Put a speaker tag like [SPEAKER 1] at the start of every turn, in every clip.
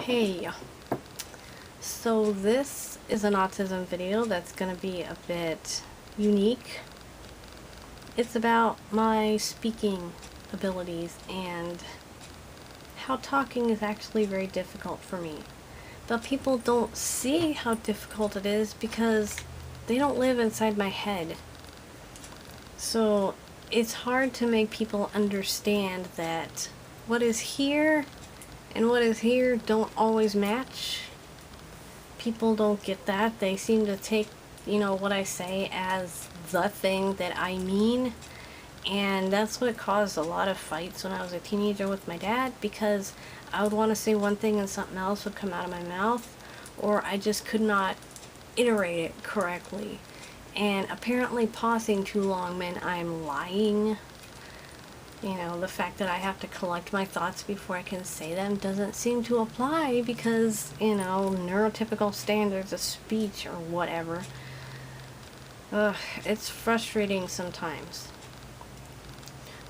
[SPEAKER 1] Hey, so this is an autism video that's going to be a bit unique. It's about my speaking abilities and how talking is actually very difficult for me. But people don't see how difficult it is because they don't live inside my head. So it's hard to make people understand that what is here and what is here don't always match. People don't get that. They seem to take, what I say as the thing that I mean. And that's what caused a lot of fights when I was a teenager with my dad, because I would want to say one thing and something else would come out of my mouth, or I just could not iterate it correctly. And apparently pausing too long meant I'm lying. The fact that I have to collect my thoughts before I can say them doesn't seem to apply because, neurotypical standards of speech or whatever. It's frustrating sometimes.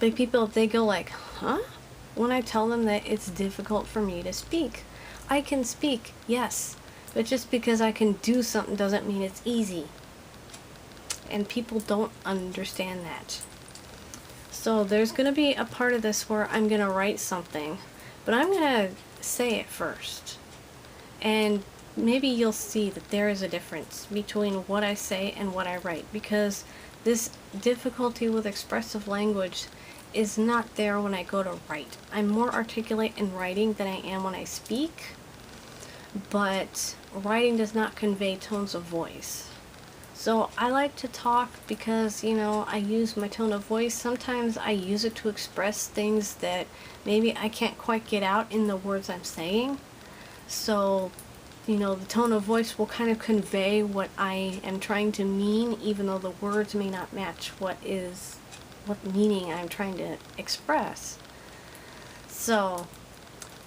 [SPEAKER 1] But people, they go like, huh? When I tell them that it's difficult for me to speak. I can speak, yes. But just because I can do something doesn't mean it's easy. And people don't understand that. So there's going to be a part of this where I'm going to write something, but I'm going to say it first. And maybe you'll see that there is a difference between what I say and what I write, because this difficulty with expressive language is not there when I go to write. I'm more articulate in writing than I am when I speak, but writing does not convey tones of voice. So I like to talk because, I use my tone of voice. Sometimes I use it to express things that maybe I can't quite get out in the words I'm saying. So, the tone of voice will kind of convey what I am trying to mean, even though the words may not match what meaning I'm trying to express. So,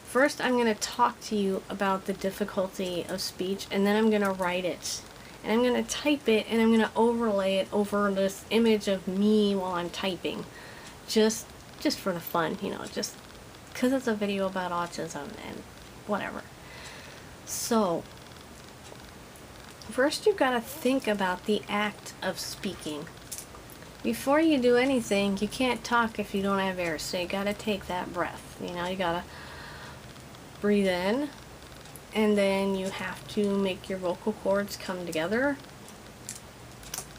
[SPEAKER 1] first I'm going to talk to you about the difficulty of speech, and then I'm going to write it. And I'm going to type it, and I'm going to overlay it over this image of me while I'm typing. Just for the fun, just because it's a video about autism and whatever. So, first you've got to think about the act of speaking. Before you do anything, you can't talk if you don't have air, so you got to take that breath. You got to breathe in. And then you have to make your vocal cords come together.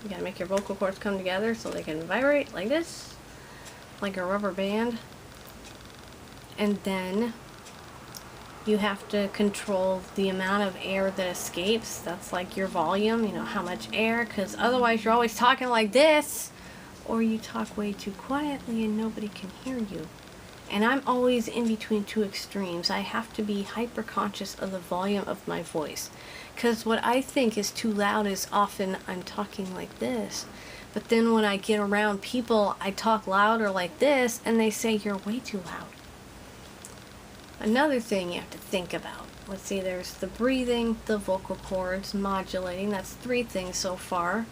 [SPEAKER 1] You gotta make your vocal cords come together so they can vibrate like this, like a rubber band. And then you have to control the amount of air that escapes. That's like your volume, how much air, because otherwise you're always talking like this, or you talk way too quietly and nobody can hear you. And I'm always in between two extremes. I have to be hyper conscious of the volume of my voice. Because what I think is too loud is often I'm talking like this. But then when I get around people, I talk louder like this, and they say, you're way too loud. Another thing you have to think about. Let's see, there's the breathing, the vocal cords, modulating. That's 3 things so far.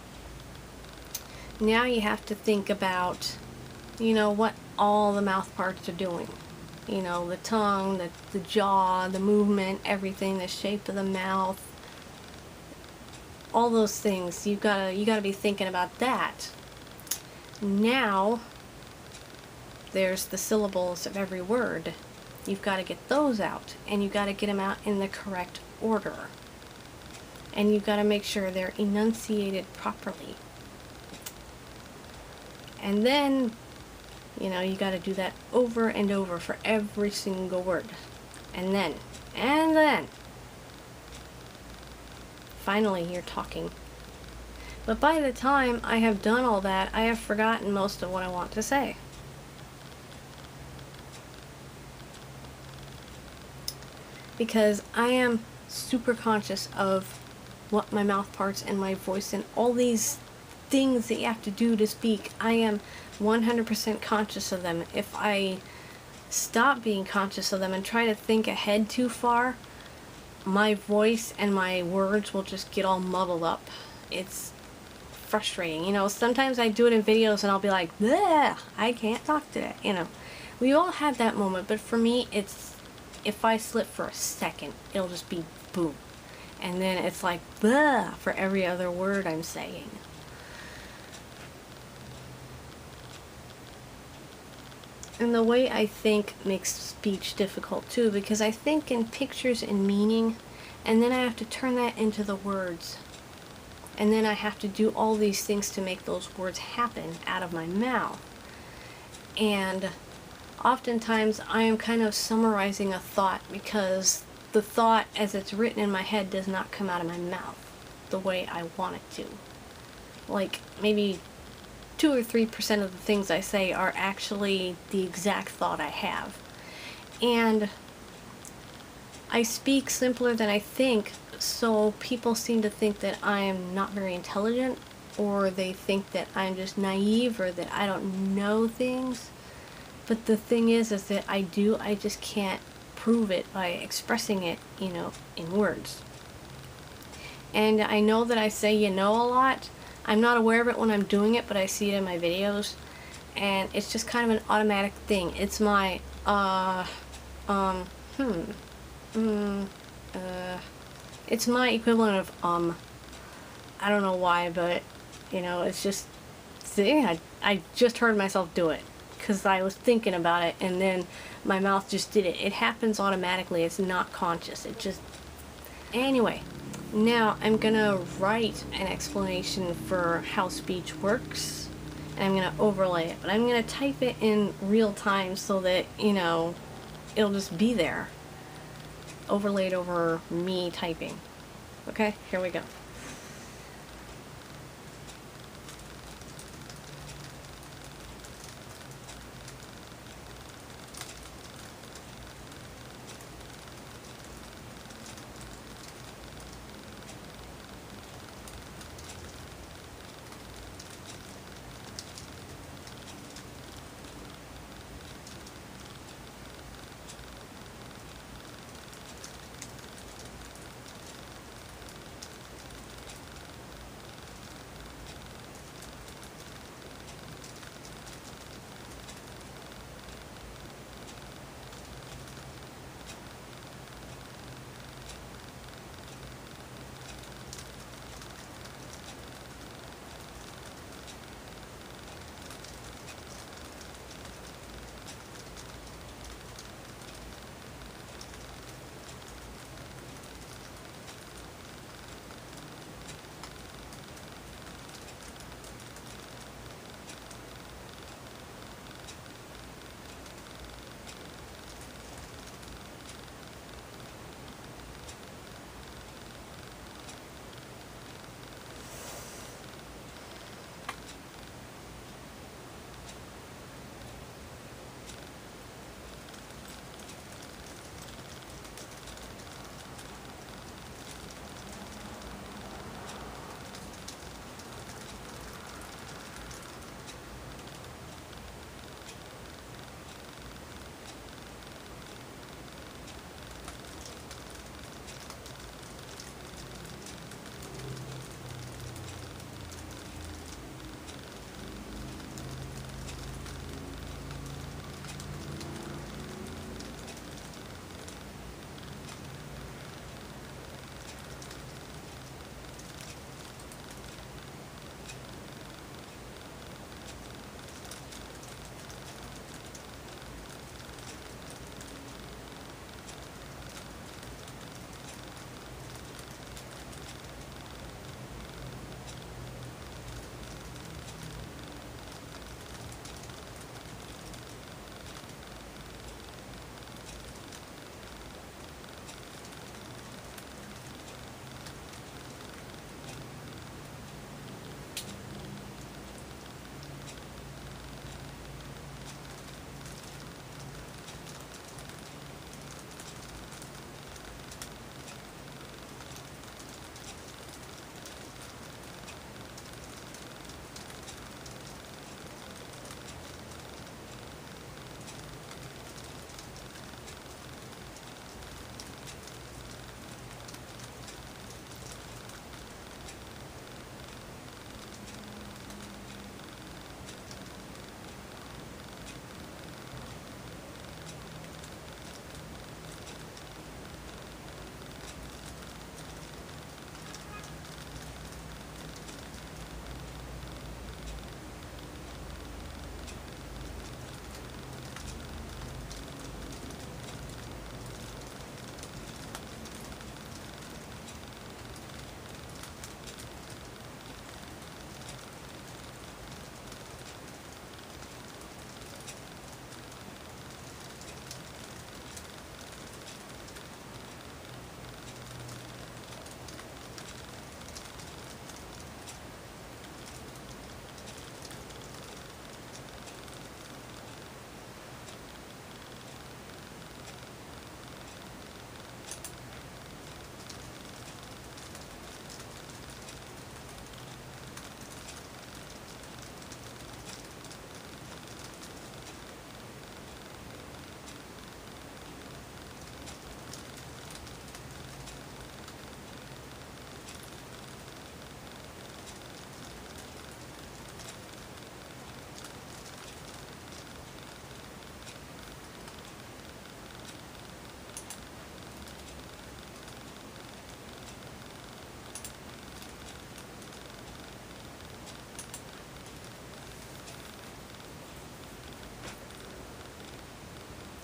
[SPEAKER 1] Now you have to think about, what all the mouth parts are doing. The tongue, the jaw, the movement, everything, the shape of the mouth, all those things. You gotta be thinking about that. Now there's the syllables of every word. You've got to get those out, and you've got to get them out in the correct order, and you've got to make sure they're enunciated properly. And then you got to do that over and over for every single word. And then, finally you're talking. But by the time I have done all that, I have forgotten most of what I want to say. Because I am super conscious of what my mouth parts and my voice and all these things that you have to do to speak. I am 100% conscious of them. If I stop being conscious of them and try to think ahead too far, my voice and my words will just get all muddled up. It's frustrating. Sometimes I do it in videos and I'll be like, bleh, I can't talk today. We all have that moment, but for me, it's if I slip for a second, it'll just be boom. And then it's like, blah, for every other word I'm saying. And the way I think makes speech difficult too, because I think in pictures and meaning, and then I have to turn that into the words. And then I have to do all these things to make those words happen out of my mouth. And oftentimes I am kind of summarizing a thought, because the thought as it's written in my head does not come out of my mouth the way I want it to. Like maybe 2 or 3% of the things I say are actually the exact thought I have. And I speak simpler than I think, so people seem to think that I'm not very intelligent, or they think that I'm just naive, or that I don't know things. But the thing is that I do, I just can't prove it by expressing it, in words. And I know that I say a lot. I'm not aware of it when I'm doing it, but I see it in my videos. And it's just kind of an automatic thing. It's my, it's my equivalent of, I don't know why, but, it's just, see, I just heard myself do it. Because I was thinking about it, and then my mouth just did it. It happens automatically. It's not conscious. It just... Anyway, now I'm going to write an explanation for how speech works, and I'm going to overlay it. But I'm going to type it in real time so that, it'll just be there, overlaid over me typing. Okay, here we go.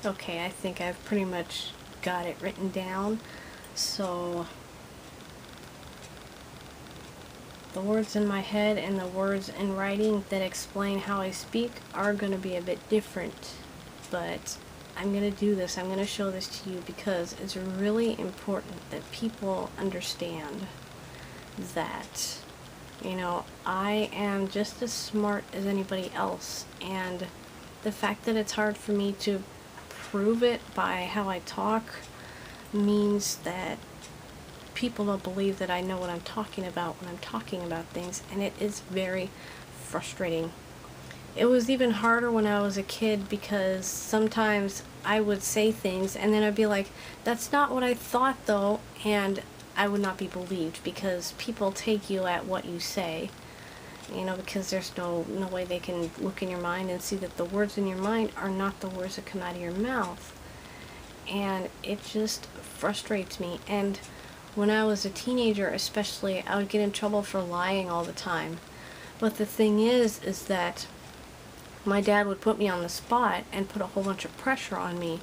[SPEAKER 1] Okay, I think I've pretty much got it written down. So the words in my head and the words in writing that explain how I speak are going to be a bit different. But I'm going to do this. I'm going to show this to you because it's really important that people understand that, you know, I am just as smart as anybody else. And the fact that it's hard for me to prove it by how I talk means that people don't believe that I know what I'm talking about when I'm talking about things, and it is very frustrating. It was even harder when I was a kid because sometimes I would say things and then I'd be like, that's not what I thought though, and I would not be believed because people take you at what you say, you know, because there's no way they can look in your mind and see that the words in your mind are not the words that come out of your mouth. And it just frustrates me. And when I was a teenager especially, I would get in trouble for lying all the time. But the thing is that my dad would put me on the spot and put a whole bunch of pressure on me.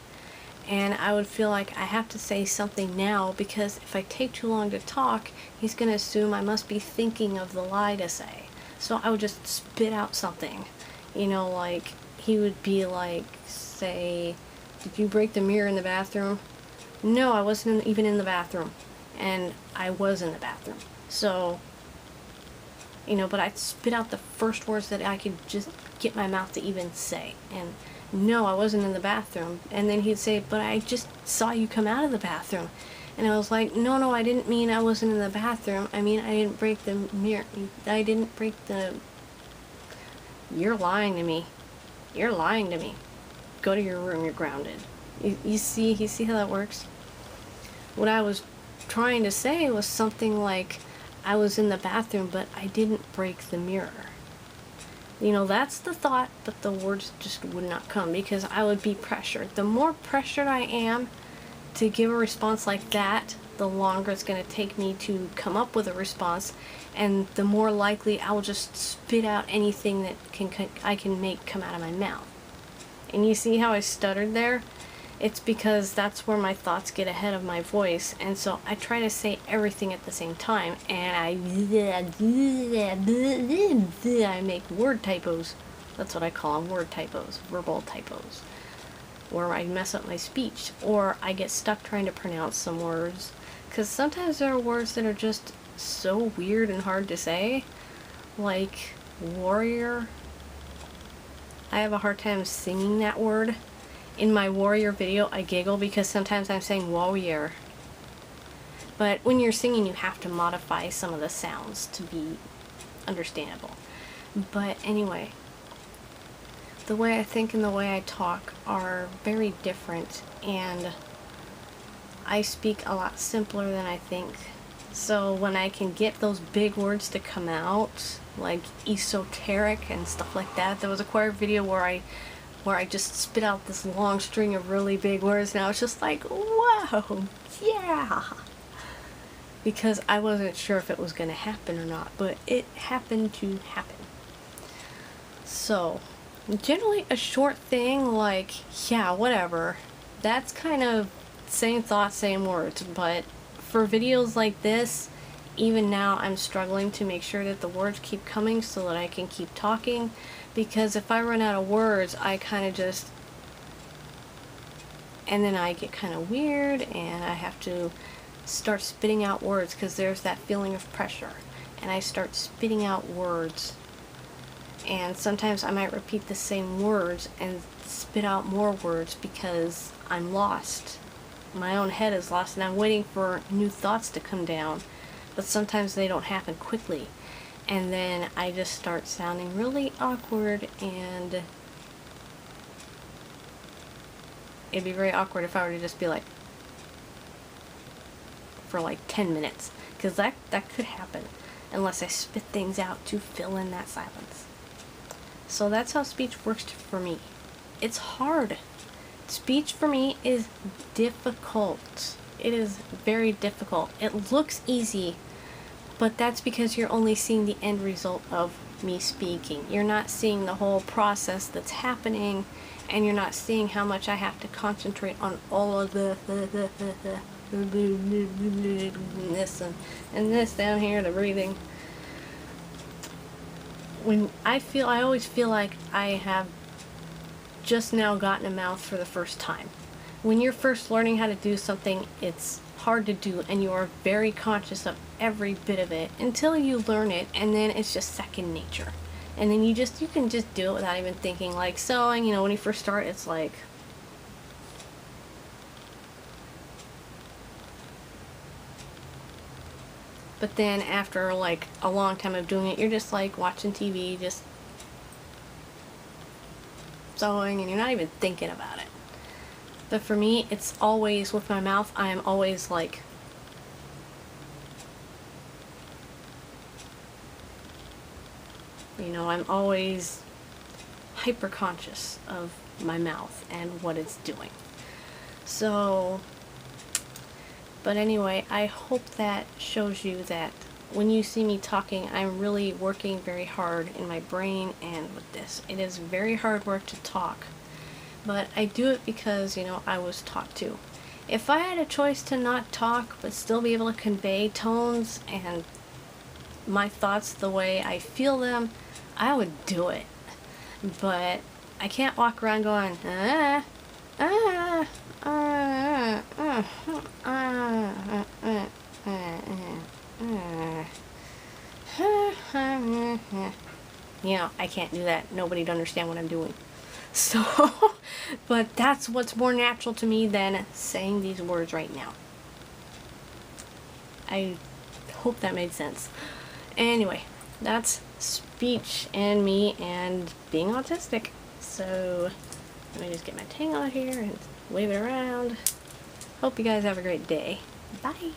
[SPEAKER 1] And I would feel like I have to say something now because if I take too long to talk, he's going to assume I must be thinking of the lie to say. So I would just spit out something. You know, like he would be like, say, did you break the mirror in the bathroom? No, I wasn't even in the bathroom. And I was in the bathroom. So, you know, but I'd spit out the first words that I could just get my mouth to even say. And no, I wasn't in the bathroom. And then he'd say, but I just saw you come out of the bathroom. And I was like, no, I didn't mean I wasn't in the bathroom. I mean, I didn't break the mirror. I didn't break the... You're lying to me. You're lying to me. Go to your room, you're grounded. You see how that works? What I was trying to say was something like, I was in the bathroom, but I didn't break the mirror. You know, that's the thought, but the words just would not come because I would be pressured. The more pressured I am to give a response like that, the longer it's going to take me to come up with a response, and the more likely I will just spit out anything that I can make come out of my mouth. And you see how I stuttered there? It's because that's where my thoughts get ahead of my voice, and so I try to say everything at the same time, and I make word typos. That's what I call them, word typos, verbal typos, where I mess up my speech, or I get stuck trying to pronounce some words, because sometimes there are words that are just so weird and hard to say, like warrior. I have a hard time singing that word. In my warrior video, I giggle because sometimes I'm saying warrior. But when you're singing, you have to modify some of the sounds to be understandable. But anyway, the way I think and the way I talk are very different, and I speak a lot simpler than I think. So when I can get those big words to come out, like esoteric and stuff like that, there was a choir video where I just spit out this long string of really big words, and I was just like, whoa, yeah! Because I wasn't sure if it was going to happen or not, but it happened to happen. So, generally a short thing like, yeah, whatever, that's kind of same thought, same words, but for videos like this, even now I'm struggling to make sure that the words keep coming so that I can keep talking, because if I run out of words, I kind of just, and then I get kind of weird and I have to start spitting out words because there's that feeling of pressure, and I start spitting out words, and sometimes I might repeat the same words and spit out more words because I'm lost. My own head is lost and I'm waiting for new thoughts to come down, but sometimes they don't happen quickly, and then I just start sounding really awkward, and it'd be very awkward if I were to just be like, for like 10 minutes, because that could happen unless I spit things out to fill in that silence. So that's how speech works for me. It's hard. Speech for me is difficult. It is very difficult. It looks easy, but that's because you're only seeing the end result of me speaking. You're not seeing the whole process that's happening and you're not seeing how much I have to concentrate on all of the this and this down here, the breathing. When I always feel like I have just now gotten a mouth for the first time. When you're first learning how to do something, it's hard to do, and you are very conscious of every bit of it until you learn it, and then it's just second nature. And then you can just do it without even thinking. Like sewing, when you first start, it's like, but then after like a long time of doing it, you're just like watching TV, just sewing, and you're not even thinking about it. But for me, it's always with my mouth. I am always like, I'm always hyper conscious of my mouth and what it's doing. So, but anyway, I hope that shows you that when you see me talking, I'm really working very hard in my brain and with this. It is very hard work to talk, but I do it because, I was taught to. If I had a choice to not talk but still be able to convey tones and my thoughts the way I feel them, I would do it. But I can't walk around going, I can't do that. Nobody'd understand what I'm doing. So, but that's what's more natural to me than saying these words right now. I hope that made sense. Anyway, that's speech and me and being autistic. So, let me just get my tangle out here and wave it around. Hope you guys have a great day. Bye.